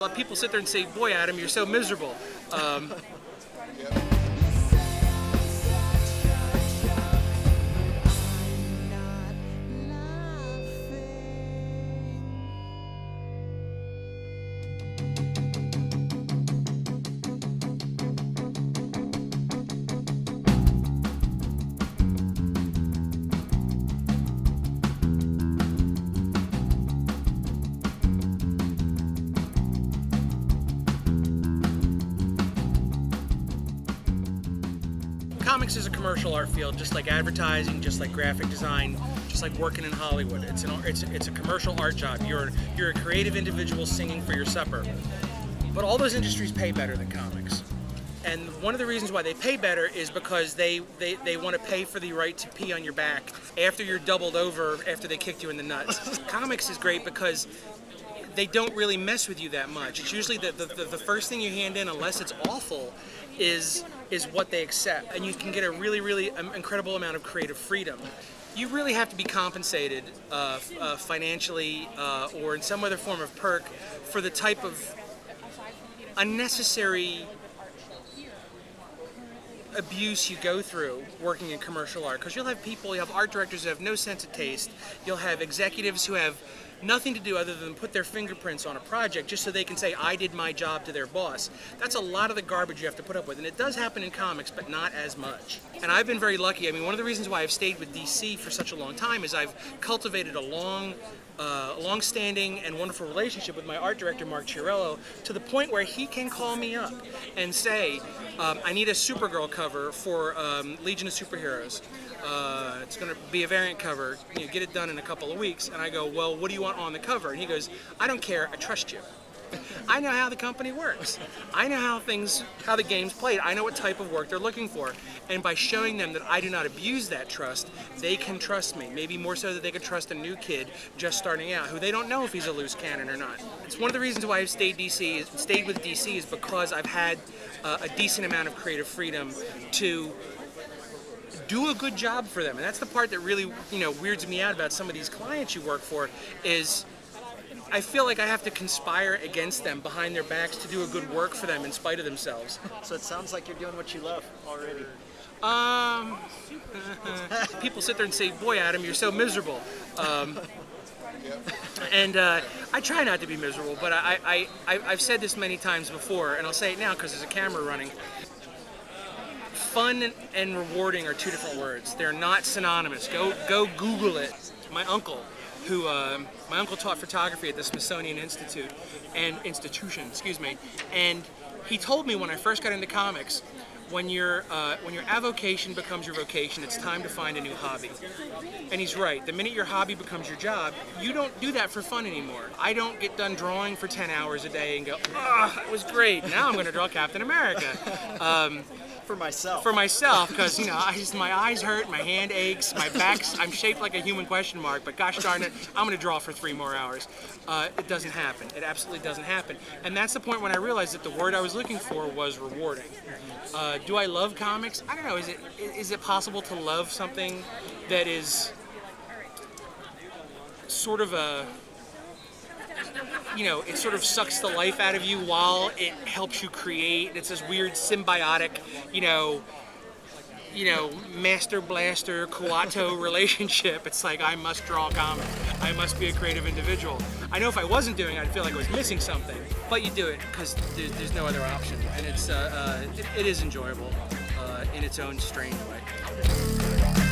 A lot of people sit there and say, boy, Adam, you're so miserable. Comics is a commercial art field, just like advertising, just like graphic design, just like working in Hollywood. It's a commercial art job. You're a creative individual singing for your supper. But all those industries pay better than comics. And one of the reasons why they pay better is because they want to pay for the right to pee on your back after you're doubled over after they kicked you in the nuts. Comics is great because they don't really mess with you that much. It's usually the first thing you hand in, unless it's awful, is what they accept. And you can get a really incredible amount of creative freedom. You really have to be compensated financially or in some other form of perk for the type of unnecessary abuse you go through working in commercial art. Because you'll have art directors who have no sense of taste. You'll have executives who have nothing to do other than put their fingerprints on a project just so they can say, I did my job to their boss. That's a lot of the garbage you have to put up with. And it does happen in comics, but not as much. And I've been very lucky. I mean, one of the reasons why I've stayed with DC for such a long time is I've cultivated a long-standing and wonderful relationship with my art director, Mark Chiarello, to the point where he can call me up and say, I need a Supergirl cover for Legion of Superheroes. It's going to be a variant cover, get it done in a couple of weeks. And I go, well, what do you want on the cover? And he goes, I don't care, I trust you. I know how the company works. I know how the game's played. I know what type of work they're looking for. And by showing them that I do not abuse that trust, they can trust me. Maybe more so that they could trust a new kid just starting out, who they don't know if he's a loose cannon or not. It's one of the reasons why I've stayed with DC is because I've had a decent amount of creative freedom to do a good job for them. And that's the part that really, weirds me out about some of these clients you work for, is I feel like I have to conspire against them behind their backs to do a good work for them in spite of themselves. So it sounds like you're doing what you love already. People sit there and say, boy, Adam, you're so miserable. And I try not to be miserable, but I've said this many times before, and I'll say it now because there's a camera running. Fun and rewarding are two different words. They're not synonymous. Go Google it. My uncle taught photography at the Smithsonian Institution, and he told me when I first got into comics, when your avocation becomes your vocation, it's time to find a new hobby. And he's right. The minute your hobby becomes your job, you don't do that for fun anymore. I don't get done drawing for 10 hours a day and go, that was great. Now I'm going to draw Captain America. For myself. For myself, because my eyes hurt, my hand aches, my back's, I'm shaped like a human question mark, but gosh darn it, I'm going to draw for 3 more hours. It doesn't happen. It absolutely doesn't happen. And that's the point when I realized that the word I was looking for was rewarding. Do I love comics? I don't know. Is it possible to love something that is sort of it sort of sucks the life out of you while it helps you create. It's this weird symbiotic, master blaster Kuato relationship. It's like, I must draw comics. I must be a creative individual. I know if I wasn't doing it, I'd feel like I was missing something. But you do it because there's no other option, and it is enjoyable in its own strange way.